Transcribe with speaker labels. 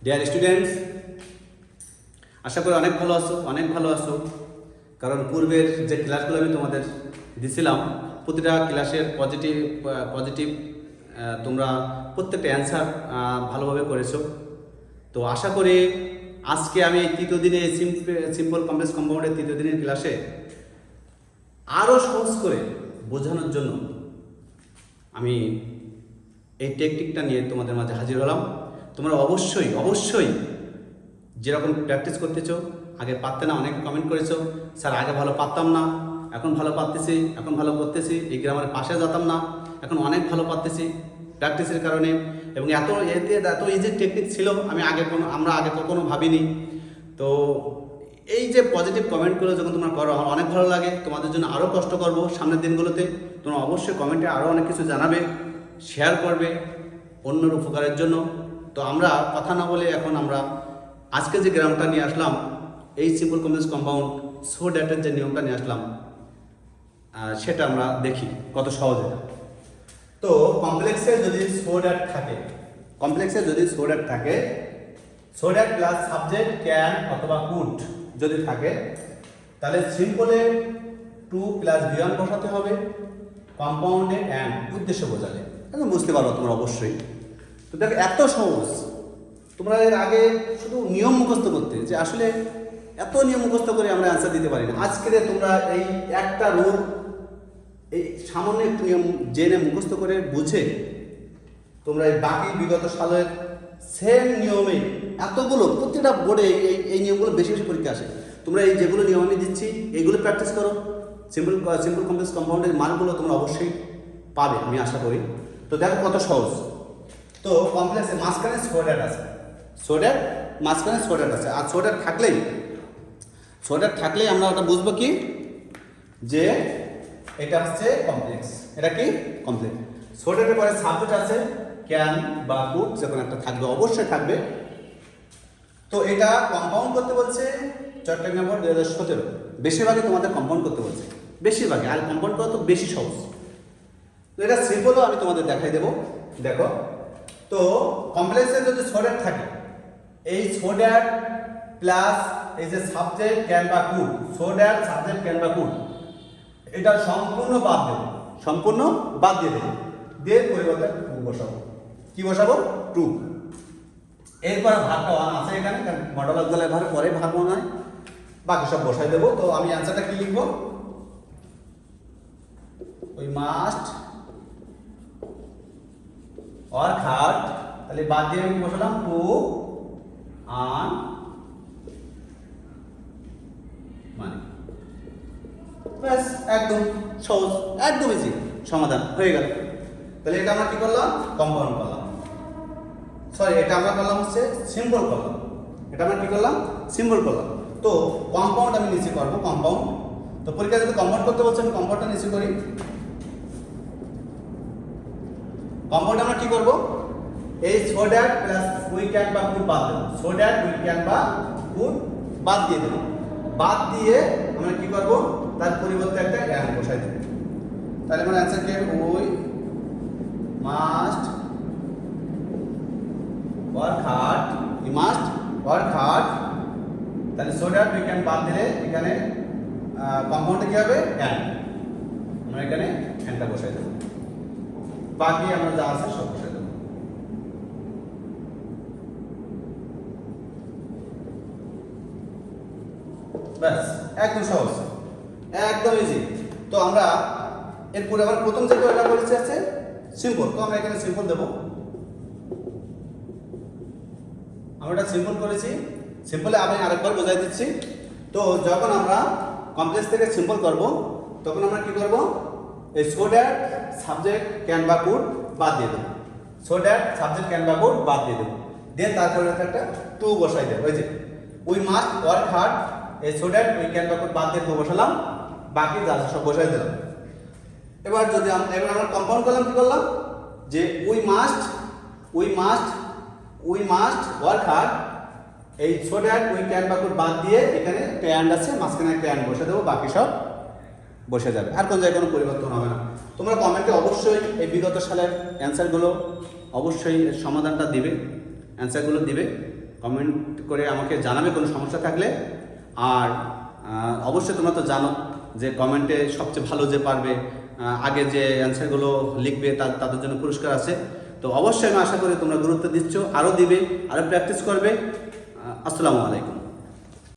Speaker 1: Dear students, আশা করি অনেক ভালো আছো। কারণ পূর্বের যে ক্লাসগুলো আমি তোমাদের দিছিলাম প্রতিটা ক্লাসের পজিটিভ তোমরা প্রত্যেকটা অ্যান্সার ভালোভাবে করেছো। তো আশা করি আজকে আমি এই তৃতীয় দিনে সিম্পল কমপ্লেক্স কম্পাউন্ডের তৃতীয় দিনের ক্লাসে আরও সহজ করে বোঝানোর জন্য আমি এই টেকনিকটা নিয়ে তোমাদের মাঝে হাজির হলাম। তোমরা অবশ্যই যেরকম প্র্যাকটিস করতেছো, আগে পারতে না, অনেকে কমেন্ট করেছো স্যার আগে ভালো পারতাম না, এখন ভালো পারতেছি, এখন ভালো করতেছি, এই গ্রামারের পাশে যেতাম না, এখন অনেক ভালো পারতেছি প্র্যাকটিসের কারণে। এবং এত ইজি টেকনিক ছিল আমরা আগে কখনো ভাবিনি। তো এই যে পজিটিভ কমেন্টগুলো যখন তোমরা করো আমার অনেক ভালো লাগে। তোমাদের জন্য আরও কষ্ট করব সামনের দিনগুলোতে। তোমরা অবশ্যই কমেন্টে আরও অনেক কিছু জানাবে, শেয়ার করবে অন্যর উপকারের জন্য। তো আমরা কথা না বলে এখন আমরা আজকে যে গ্রামটা নিয়ে আসলাম, এই সিম্পল কমপ্লেক্স কম্পাউন্ড সো ড্যাটের যে নিয়মটা নিয়ে আসলাম সেটা আমরা দেখি কত সহজে। তো কমপ্লেক্সে যদি সো ড্যাট থাকে, so that plus subject can অথবা কুড যদি থাকে, তাহলে সিম্পলে টু প্লাস V1 বসাতে হবে, কম্পাউন্ডে অ্যান্ড উদ্দেশ্য বোঝালে। এখন বুঝতে পারো তোমরা অবশ্যই। তো দেখো এত সহজ, তোমরা এর আগে শুধু নিয়ম মুখস্থ করতে, যে আসলে এত নিয়ম মুখস্থ করে আমরা অ্যান্সার দিতে পারি না। আজকে তোমরা এই একটা রুল, এই সামান্য একটু নিয়ম জেনে মুখস্থ করে বুঝে তোমরা এই বাকি বিগত সালের সেম নিয়মে এতগুলো প্রতিটা বোর্ডে এই নিয়মগুলো বেশি পরীক্ষা আসে। তোমরা এই যেগুলো নিয়ম আমি দিচ্ছি এইগুলো প্র্যাকটিস করো, সিম্পল কমপ্লেক্স কম্পাউন্ডের মানগুলো তোমরা অবশ্যই পাবে আমি আশা করি। তো দেখো কত সহজ। তো কমপ্লেক্সের মাঝখানে সো ড্যাট আছে, মাঝখানে সো ড্যাট আছে। আর সো ড্যাট থাকলেই আমরা ওটা বুঝবো কি, যে এটা হচ্ছে কমপ্লেক্স। এটা কি কমপ্লেক্স। সো ড্যাটের পরে সাবজেক্ট আছে ক্যান বা কুড, যখন একটা থাকবে অবশ্যই থাকবে। তো এটা কম্পাউন্ড করতে বলছে চট্টগ্রাম বোর্ড 2017। বেশিরভাগই তোমাদের কম্পাউন্ড করতে বলছে, বেশিরভাগই। আর কম্পাউন্ড করা তো বেশি সহজ। তো এটা সিম্পলও আমি তোমাদের দেখাই দেবো। দেখো, তো কমপ্লেক্সে যদি সো ড্যাট থাকে, এই সো ড্যাট প্লাস এই যে সাবজেক্ট ক্যান বা could, so that subject can বা কুড, এটা সম্পূর্ণ বাদ দিয়ে দেবে। দিয়ে পরিবর্তে টু বসাবো। কি বসাবো? টু। এরপরে ভাগটা 1 আছে এখানে, কারণ মডেল গেলে পরে ভাগ 1 হয়, বাকি সব বসাই দেবো। তো আমি অ্যান্সারটা কি লিখবো? ওই মাস্ট ওয়ার্ক হার্ড, তাহলে বাদ দিয়ে আমি বসালাম টু আর্ন মানি। ব্যাস, একদম সহজ, একদম ইজি সমাধান হয়ে গেল। তাহলে এটা আমরা কি করলাম? কম্পাউন্ড করলাম। সরি, এটা আমরা করলাম হচ্ছে সিম্পল করলাম। এটা আমরা কি করলাম? সিম্পল করলাম। তো কম্পাউন্ড আমি নিচে করবো, কম্পাউন্ড। তো পরীক্ষা যদি কম্পাউন্ড করতে বলছে আমি কম্পাউন্ডটা নিচে করি। কম্পাউন্ড আমরা কি করব? এই so that plus we can বা কুড বাদ দেব। সো ড্যাট উই ক্যান বা কুড বাদ দিয়ে দেব। বাদ দিয়ে আমরা কি করব? তার পরিবর্তে একটা অ্যান্ড বসাই দেব। তাহলে আমার অ্যানসার কি হবে? We must work hard, we must work hard. তাহলে সো ড্যাট উই ক্যান বাদ দিলে এখানে কম্পাউন্ডে কি হবে? অ্যান্ড। আমরা এখানে অ্যান্ডটা বসাই দেব। বাকি আমরা যা আছে সব বসাই দেব। ব্যাস, একদম সহজ, একদম ইজি। তো আমরা এরপরে আবার প্রথম যে এটা করেছি আছে সিম্পল। তো আমরা এখানে সিম্পল দেব। আমরা এটা সিম্পল করেছি। সিম্পলে আমি আরেকবার বোঝাই দিচ্ছি। তো যখন আমরা কমপ্লেক্স থেকে সিম্পল করব, তখন আমরা কি করব? এই সো ড্যাট সাবজেক্ট ক্যান বা কুড বাদ দিয়ে দেবো। সো ড্যাট সাবজেক্ট ক্যান বা কুড বাদ দিয়ে দেবো। দেন তারপরে একটা টু বসাই দেবো। ওই যে উই মাস্ট ওয়ার্ক হার্ড, এই সো ড্যাট উই ক্যান বা কুড বাদ দিয়ে টু বসালাম, বাকি যা সব বসাই দিলাম। এবার আমরা কম্পাউন্ড করলাম, কি করলাম? যে উই মাস্ট ওয়ার্ক হার্ড, এই সো ড্যাট উই ক্যান বা কুড বাদ দিয়ে এখানে একটা অ্যান্ড আছে, মাঝখানে একটা অ্যান্ড বসে দেবো, বাকি সব বসে যাবে। আর কোন জায়গায় কোনো পরিবর্তন হবে না। তোমরা কমেন্টে অবশ্যই এই বিগত সালের অ্যান্সারগুলো অবশ্যই সমাধানটা দিবে, অ্যান্সারগুলো দিবে কমেন্ট করে আমাকে জানাবে কোনো সমস্যা থাকলে। আর অবশ্যই তোমরা তো জানো যে কমেন্টে সবচেয়ে ভালো যে পারবে আগে যে অ্যান্সারগুলো লিখবে তাদের জন্য পুরস্কার আছে। তো অবশ্যই আমি আশা করি তোমরা গুরুত্ব দিচ্ছ, আরও দিবে, আরও প্র্যাকটিস করবে। আসসালামু আলাইকুম।